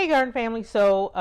Hey garden family, so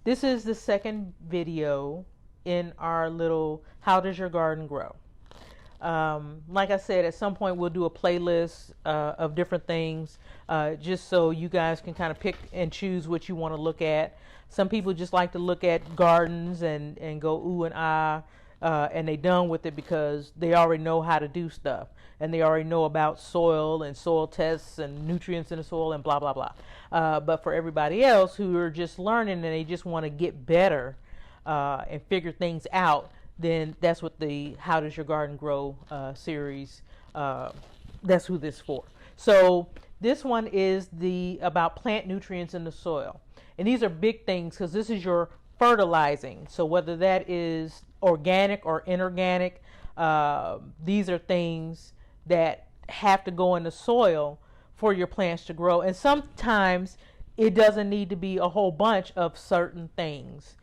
this is the second video in our little how does your garden grow. Like I said, at some point we'll do a playlist of different things just so you guys can kind of pick and choose what you want to look at. Some people just like to look at gardens and go ooh and ah, and they done with it because they already know how to do stuff and they already know about soil and soil tests and nutrients in the soil and blah blah blah. But for everybody else who are just learning and they just want to get better and figure things out, then that's what the How Does Your Garden Grow series, that's who this is for. So this one is about plant nutrients in the soil. And these are big things because this is your fertilizing. So whether that is organic or inorganic, these are things that have to go in the soil for your plants to grow. And sometimes it doesn't need to be a whole bunch of certain things.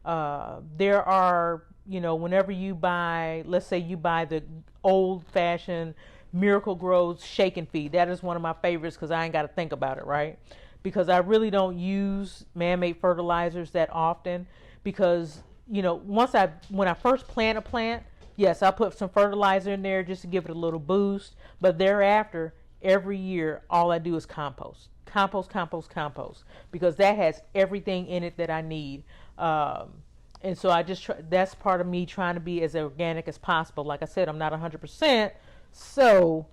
There are, whenever you buy, let's say you buy the old-fashioned Miracle Grows shake and feed. That is one of my favorites because I ain't got to think about it, right? Because I really don't use man-made fertilizers that often because, when I first plant a plant, yes, I put some fertilizer in there just to give it a little boost. But thereafter, every year, all I do is compost. Compost, because that has everything in it that I need. And so I just that's part of me trying to be as organic as possible. Like I said, I'm not 100%. So,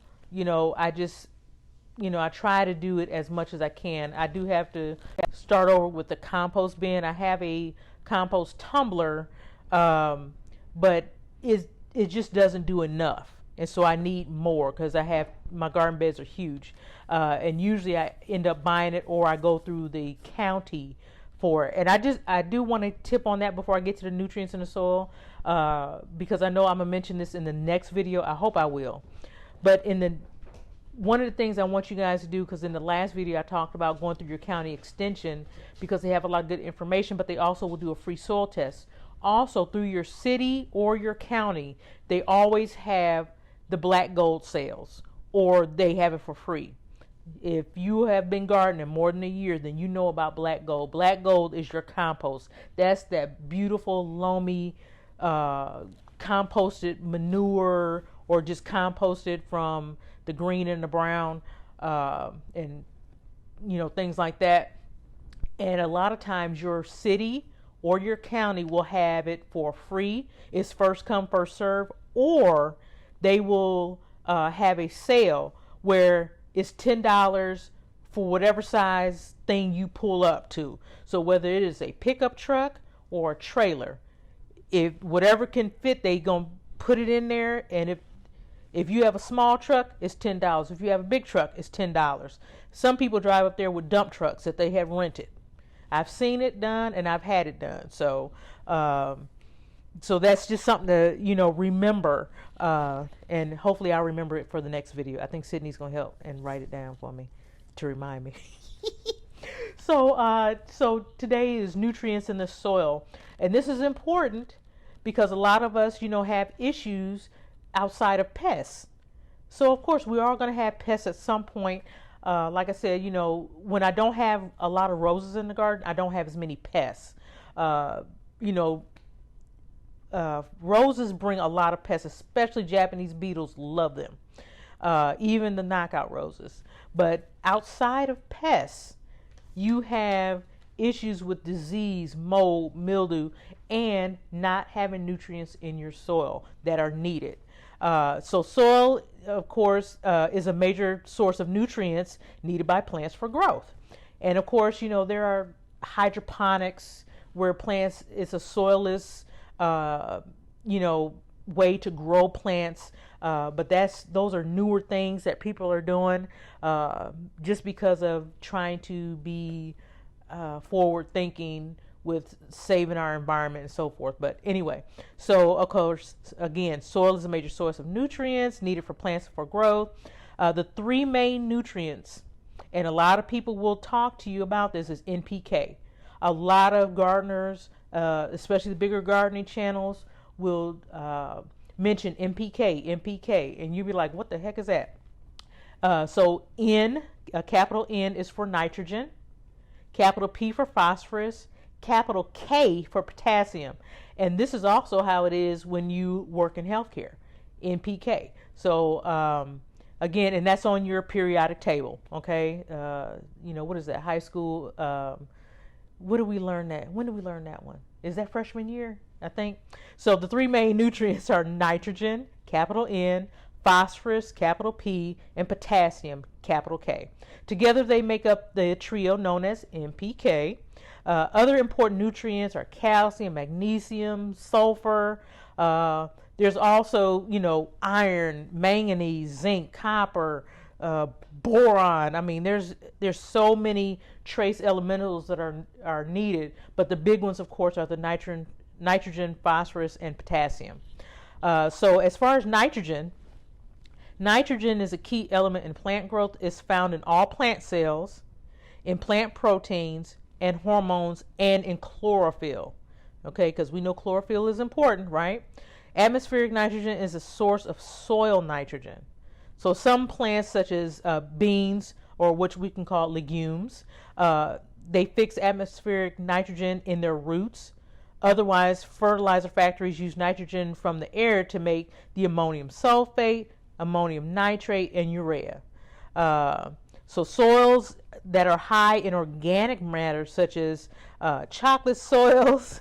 I try to do it as much as I can. I do have to start over with the compost bin. I have a compost tumbler, but it just doesn't do enough. And so I need more because my garden beds are huge. And usually I end up buying it or I go through the county for it. And I do want to tip on that before I get to the nutrients in the soil, because I know I'm gonna mention this in the next video. I hope I will. But one of the things I want you guys to do, because in the last video I talked about going through your county extension because they have a lot of good information, but they also will do a free soil test. Also through your city or your county, they always have the black gold sales, or they have it for free. If you have been gardening more than a year, then you know about black gold. Black gold is your compost. That's that beautiful loamy composted manure, or just composted from the green and the brown, and things like that. And a lot of times your city or your county will have it for free. It's first come first serve, or they will have a sale where it's $10 for whatever size thing you pull up to. So whether it is a pickup truck or a trailer, if whatever can fit, they gonna put it in there. And if you have a small truck, it's $10. If you have a big truck, it's $10. Some people drive up there with dump trucks that they have rented. I've seen it done and I've had it done. So so that's just something to remember, and hopefully I'll remember it for the next video. I think Sydney's gonna help and write it down for me to remind me. So today is nutrients in the soil, and this is important because a lot of us have issues outside of pests. So of course we are going to have pests at some point. Like I said, when I don't have a lot of roses in the garden, I don't have as many pests. Roses bring a lot of pests, especially Japanese beetles love them, even the knockout roses. But outside of pests, you have issues with disease, mold, mildew, and not having nutrients in your soil that are needed. So soil, of course, is a major source of nutrients needed by plants for growth. And of course, there are hydroponics where plants, it's a soilless, way to grow plants. But those are newer things that people are doing, just because of trying to be forward thinking with saving our environment and so forth. But anyway, so of course, again, soil is a major source of nutrients needed for plants for growth. The three main nutrients, and a lot of people will talk to you about this, is NPK. A lot of gardeners, especially the bigger gardening channels, will mention NPK, and you'll be like, what the heck is that? So N, a capital N, is for nitrogen. capital P for phosphorus, capital K for potassium. And this is also how it is when you work in healthcare, NPK. So again, and that's on your periodic table, okay? What is that, high school? What did we learn that? When did we learn that one? Is that freshman year, I think? So the three main nutrients are nitrogen, capital N, phosphorus, capital P, and potassium, capital K. Together they make up the trio known as NPK. Other important nutrients are calcium, magnesium, sulfur. There's also, iron, manganese, zinc, copper, boron. I mean, there's so many trace elementals that are needed, but the big ones, of course, are the nitrogen, phosphorus, and potassium. So as far as nitrogen is a key element in plant growth. It's found in all plant cells, in plant proteins and hormones, and in chlorophyll. Okay, because we know chlorophyll is important, right? Atmospheric nitrogen is a source of soil nitrogen. So some plants, such as beans, or which we can call legumes, they fix atmospheric nitrogen in their roots. Otherwise, fertilizer factories use nitrogen from the air to make the ammonium sulfate, ammonium nitrate, and urea. So soils that are high in organic matter, such as chocolate soils,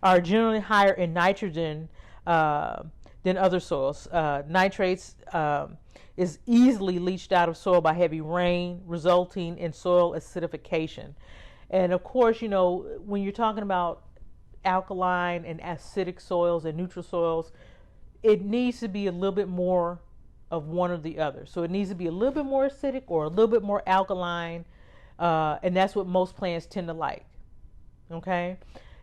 are generally higher in nitrogen than other soils. Nitrates is easily leached out of soil by heavy rain, resulting in soil acidification. And of course, when you're talking about alkaline and acidic soils and neutral soils, it needs to be a little bit more of one or the other. So it needs to be a little bit more acidic or a little bit more alkaline, and that's what most plants tend to like. Okay,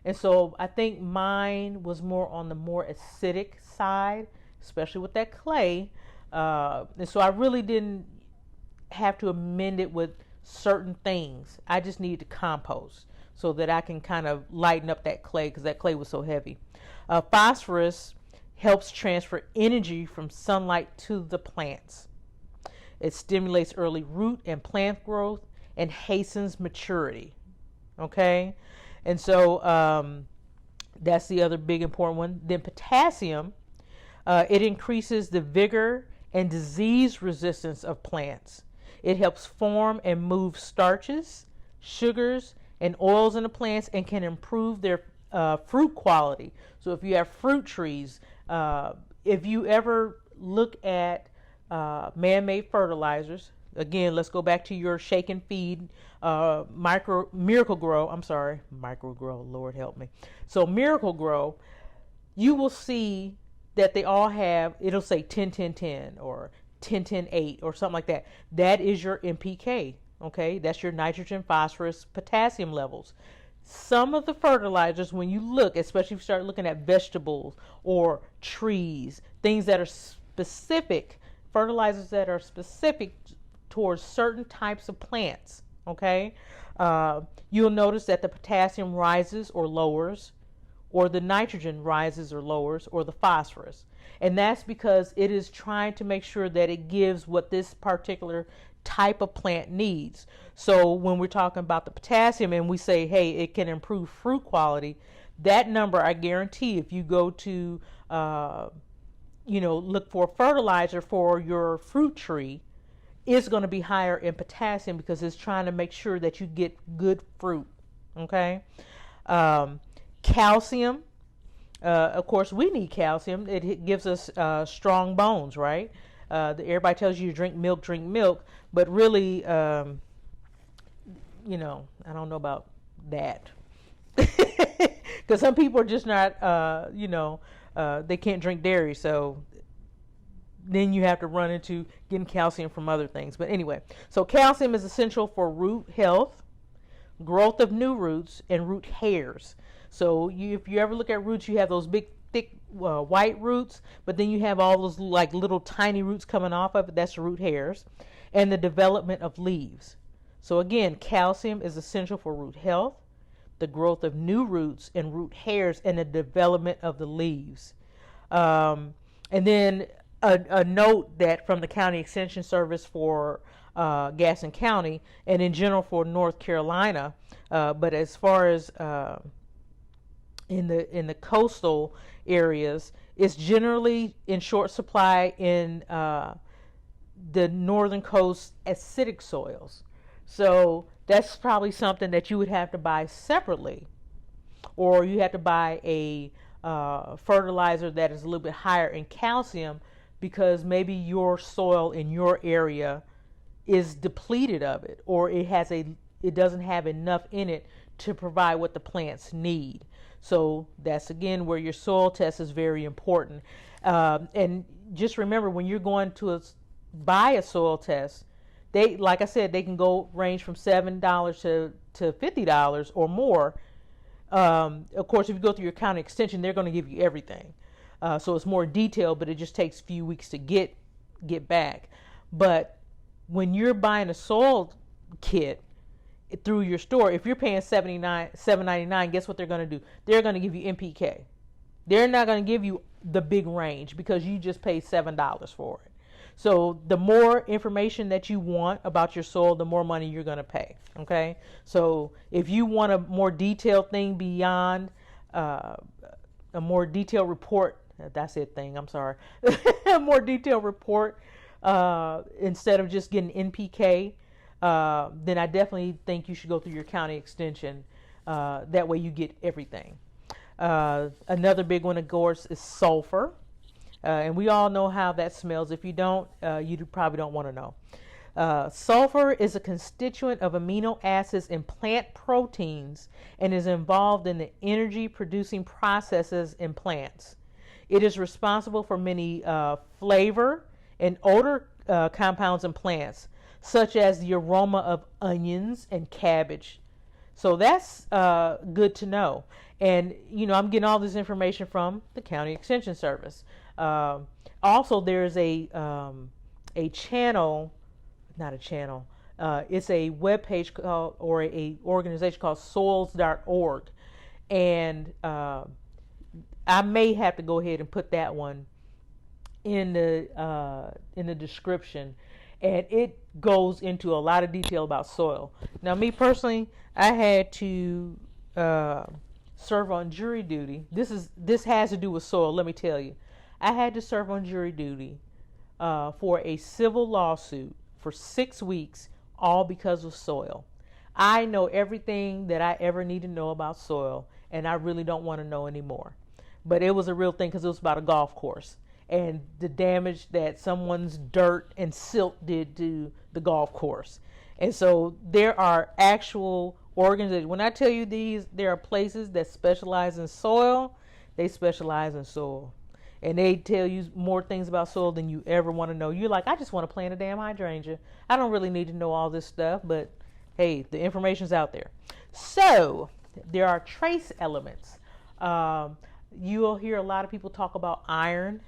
and so I think mine was more on the more acidic side, especially with that clay, and so I really didn't have to amend it with certain things. I just needed to compost so that I can kind of lighten up that clay, because that clay was so heavy. Phosphorus helps transfer energy from sunlight to the plants. It stimulates early root and plant growth and hastens maturity. Okay, and so that's the other big important one. Then potassium, it increases the vigor and disease resistance of plants. It helps form and move starches, sugars, and oils in the plants, and can improve their fruit quality. So if you have fruit trees, if you ever look at man-made fertilizers, again, let's go back to your shake and feed, Miracle-Gro, Lord help me. So Miracle-Gro, you will see that they all have, it'll say 10-10-10 or 10-10-8 or something like that. That is your NPK, okay? That's your nitrogen, phosphorus, potassium levels. Some of the fertilizers, when you look, especially if you start looking at vegetables or trees, things that are specific, fertilizers that are specific towards certain types of plants, okay? You'll notice that the potassium rises or lowers, or the nitrogen rises or lowers, or the phosphorus. And that's because it is trying to make sure that it gives what this particular type of plant needs. So when we're talking about the potassium and we say, hey, it can improve fruit quality, that number, I guarantee, if you go to, look for fertilizer for your fruit tree, is going to be higher in potassium, because it's trying to make sure that you get good fruit. Okay. Calcium, of course, we need calcium. It gives us strong bones, right? Everybody tells you to drink milk, but really, I don't know about that. Because some people are just not, they can't drink dairy, so then you have to run into getting calcium from other things. But anyway, so calcium is essential for root health, growth of new roots, and root hairs. So if you ever look at roots, you have those big, thick, white roots, but then you have all those like little tiny roots coming off of it. That's the root hairs. And the development of leaves. So again, calcium is essential for root health, the growth of new roots and root hairs, and the development of the leaves. And then a note that from the County Extension Service for Gaston County, and in general for North Carolina. But as far as in the coastal areas, it's generally in short supply in the northern coast acidic soils. So that's probably something that you would have to buy separately, or you have to buy a fertilizer that is a little bit higher in calcium, because maybe your soil in your area is depleted of it, or it doesn't have enough in it to provide what the plants need. So that's again where your soil test is very important. And just remember, when you're going to buy a soil test, they, like I said, they can range from $7 to $50 or more. Of course, if you go through your county extension, they're going to give you everything. So it's more detailed, but it just takes a few weeks to get back. But when you're buying a soil kit through your store, if you're paying $7.99, guess what they're going to do? They're going to give you NPK. They're not going to give you the big range, because you just paid $7 for it. So the more information that you want about your soil, the more money you're going to pay. Okay. So if you want a more detailed thing beyond a more detailed report, that's it thing, I'm sorry, a more detailed report instead of just getting NPK, then I definitely think you should go through your county extension. That way you get everything. Another big one, of course, is sulfur. And we all know how that smells. If you don't, you probably don't want to know. Sulfur is a constituent of amino acids in plant proteins and is involved in the energy producing processes in plants. It is responsible for many flavor and odor compounds in plants, such as the aroma of onions and cabbage. So that's good to know. And, I'm getting all this information from the County Extension Service. Also, there's a channel, not a channel, it's a webpage called, or a organization called soils.org. And I may have to go ahead and put that one in the description. And it goes into a lot of detail about soil. Now, me personally, I had to serve on jury duty. This has to do with soil, let me tell you. I had to serve on jury duty for a civil lawsuit for 6 weeks, all because of soil. I know everything that I ever need to know about soil, and I really don't want to know anymore. But it was a real thing, because it was about a golf course and the damage that someone's dirt and silt did to the golf course. And so there are actual organizations. When I tell you there are places that specialize in soil, they specialize in soil. And they tell you more things about soil than you ever want to know. You're like, I just want to plant a damn hydrangea. I don't really need to know all this stuff, but hey, the information's out there. So there are trace elements. You'll hear a lot of people talk about iron,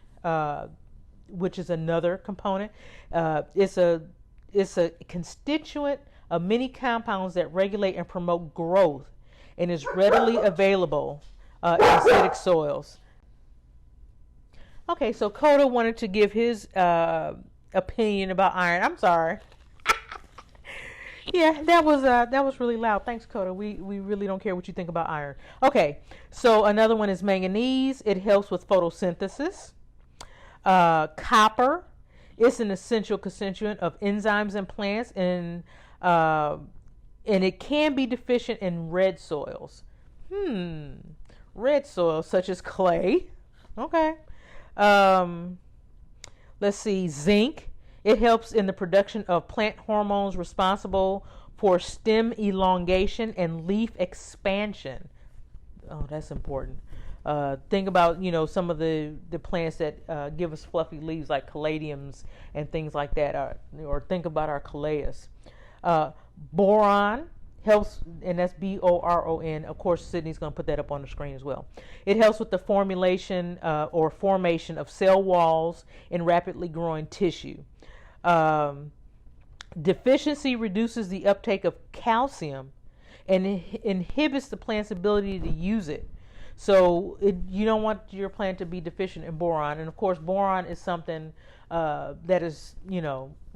which is another component. It's a constituent of many compounds that regulate and promote growth, and is readily available in acidic soils. Okay, so Coda wanted to give his opinion about iron. I'm sorry. Yeah, that was really loud. Thanks, Coda. We really don't care what you think about iron. Okay, so another one is manganese. It helps with photosynthesis. Copper. It's an essential constituent of enzymes in plants, and it can be deficient in red soils. Red soils such as clay. Okay. Let's see, zinc. It helps in the production of plant hormones responsible for stem elongation and leaf expansion. Oh, that's important. Think about, some of the plants that give us fluffy leaves, like caladiums and things like that, or think about our Camellias. Boron helps, and that's Boron. Of course, Sydney's going to put that up on the screen as well. It helps with the formulation or formation of cell walls in rapidly growing tissue. Deficiency reduces the uptake of calcium and inhibits the plant's ability to use it. So you don't want your plant to be deficient in boron. And of course, boron is something that is,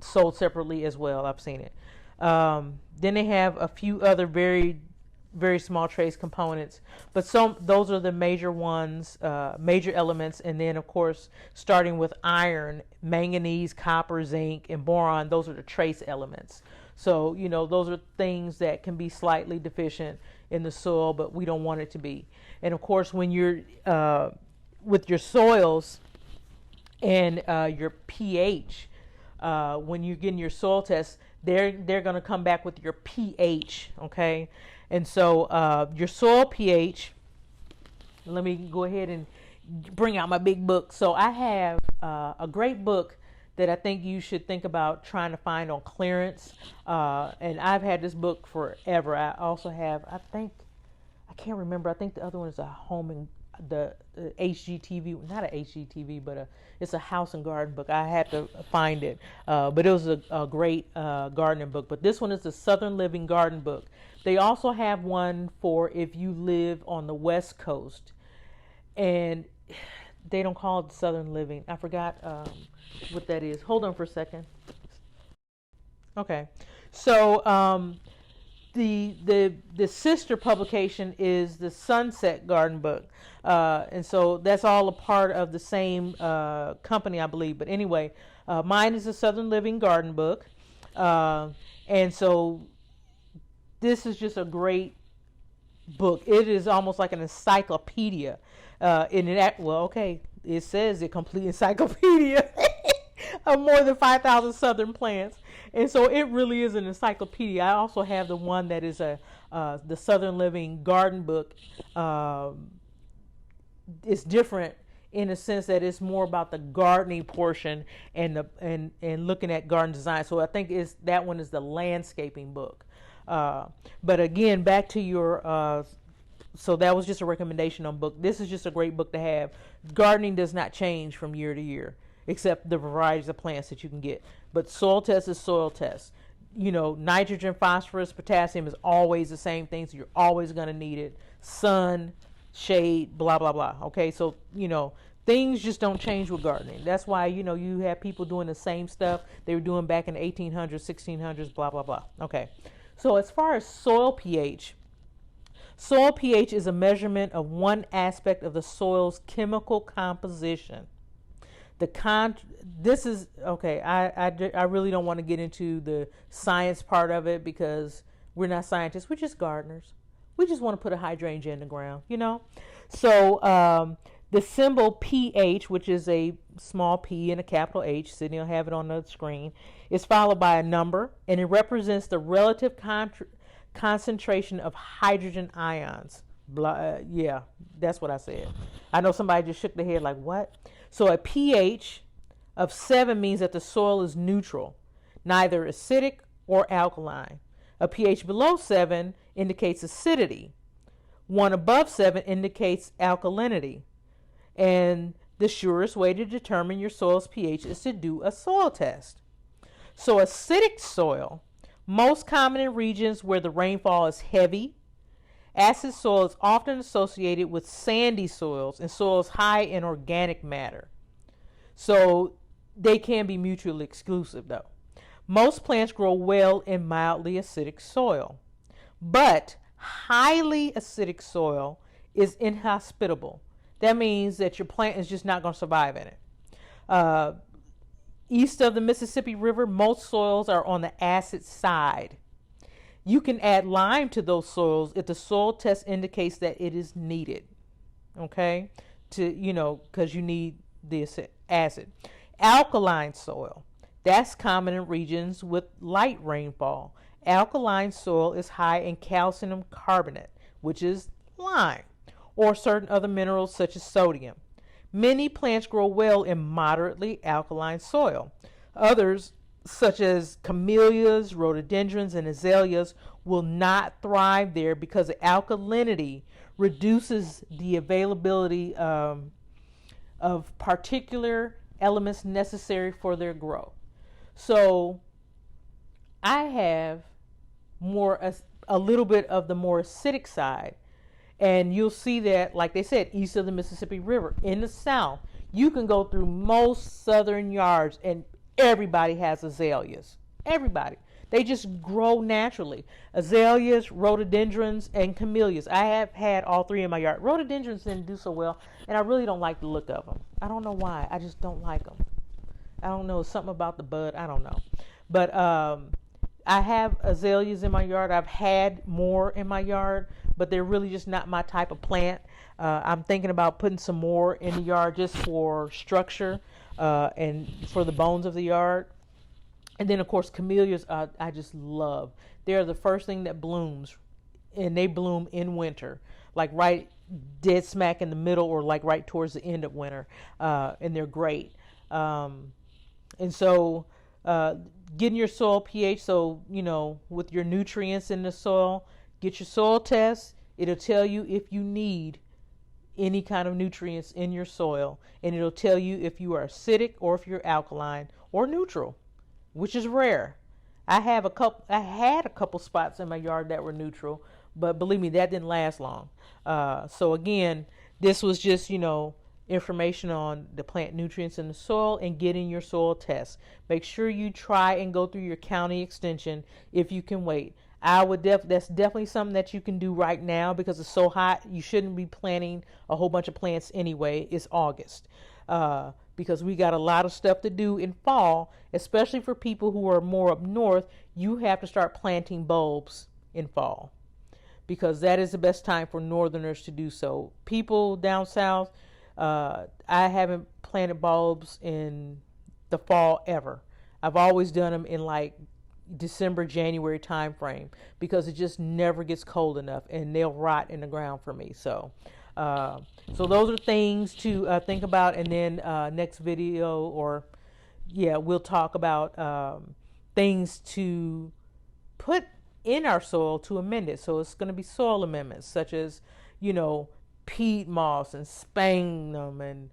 sold separately as well. I've seen it. Then they have a few other very, very small trace components, but those are the major ones, major elements. And then of course, starting with iron, manganese, copper, zinc, and boron, those are the trace elements. So, those are things that can be slightly deficient in the soil, but we don't want it to be. And of course, when you're with your soils and your pH, when you're getting your soil tests, they're going to come back with your pH, okay? And so your soil pH, let me go ahead and bring out my big book. So I have a great book that I think you should think about trying to find on clearance. And I've had this book forever. I also have, I can't remember. I think the other one is a home and the HGTV, not a HGTV, but it's a house and garden book. I had to find it, but it was a great gardening book. But this one is the Southern Living Garden Book. They also have one for if you live on the West Coast, and they don't call it Southern Living. I forgot what that is. Hold on for a second. Okay, so the sister publication is the Sunset Garden Book, and so that's all a part of the same company, I believe. But anyway, mine is the Southern Living Garden Book, and so this is just a great book. It is almost like an encyclopedia. It says a complete encyclopedia of more than 5,000 southern plants. And so it really is an encyclopedia. I also have the one that is the Southern Living Garden Book. It's different in the sense that it's more about the gardening portion and looking at garden design. So I think that one is the landscaping book. But again, back to your so that was just a recommendation on book. This is just a great book to have. Gardening does not change from year to year, except the varieties of plants that you can get. But soil test is soil test. Nitrogen, phosphorus, potassium is always the same thing, so you're always going to need it. Sun, shade, blah, blah, blah. Okay, so, things just don't change with gardening. That's why, you have people doing the same stuff they were doing back in the 1800s, 1600s, blah, blah, blah. Okay, so as far as soil pH is a measurement of one aspect of the soil's chemical composition. This is okay. I really don't want to get into the science part of it because we're not scientists. We're just gardeners. We just want to put a hydrangea in the ground, So the symbol pH, which is a small p and a capital H, Sydney will have it on the screen, is followed by a number, and it represents the relative concentration of hydrogen ions. Yeah, that's what I said. I know somebody just shook their head like, what? So a pH of 7 means that the soil is neutral, neither acidic or alkaline. A pH below 7 indicates acidity. One above 7 indicates alkalinity. And the surest way to determine your soil's pH is to do a soil test. So acidic soil, most common in regions where the rainfall is heavy. Acid soil is often associated with sandy soils and soils high in organic matter. So they can be mutually exclusive though. Most plants grow well in mildly acidic soil, but highly acidic soil is inhospitable. That means that your plant is just not going to survive in it. East of the Mississippi River, most soils are on the acid side. You can add lime to those soils if the soil test indicates that it is needed. Okay? Because you need the acid. Alkaline soil. That's common in regions with light rainfall. Alkaline soil is high in calcium carbonate, which is lime, or certain other minerals such as sodium. Many plants grow well in moderately alkaline soil. Others, such as Camellias, Rhododendrons, and Azaleas, will not thrive there because the alkalinity reduces the availability of particular elements necessary for their growth. So I have a little bit of the more acidic side, And you'll see that, like they said, east of the Mississippi River. In the South, you can go through most southern yards and everybody has azaleas. Everybody. They just grow naturally. Azaleas, rhododendrons, and camellias. I have had all three in my yard. Rhododendrons didn't do so well, and I really don't like the look of them. I don't know why. I just don't like them. I don't know. Something about the bud. I don't know. But I have azaleas in my yard. I've had more in my yard, but they're really just not my type of plant. I'm thinking about putting some more in the yard just for structure and for the bones of the yard. And then, of course, camellias I just love. They're the first thing that blooms, and they bloom in winter, like right dead smack in the middle or like right towards the end of winter, and they're great. And so getting your soil pH, so, you know, with your nutrients in the soil, get your soil test. It'll tell you if you need any kind of nutrients in your soil, and it'll tell you if you are acidic or if you're alkaline or neutral, which is rare. I had a couple spots in my yard that were neutral, but believe me, that didn't last long. So again, this was just, you know, information on the plant nutrients in the soil and getting your soil test. Make sure you try and go through your county extension if you can wait. That's definitely something that you can do right now because it's so hot. You shouldn't be planting a whole bunch of plants anyway. It's August. Because we got a lot of stuff to do in fall, especially for people who are more up north. You have to start planting bulbs in fall because that is the best time for northerners to do so. People down south, I haven't planted bulbs in the fall ever. I've always done them in like December, January time frame because it just never gets cold enough and they'll rot in the ground for me. So those are things to think about. And then next video, we'll talk about things to put in our soil to amend it. So it's going to be soil amendments such as, you know, peat moss and sphagnum and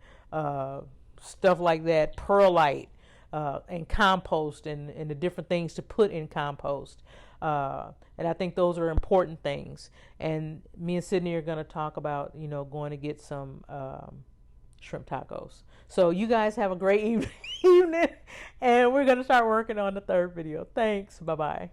stuff like that, perlite, and compost and the different things to put in compost. And I think those are important things. And me and Sydney are going to talk about, you know, going to get some shrimp tacos. So you guys have a great evening, and we're going to start working on the third video. Thanks. Bye-bye.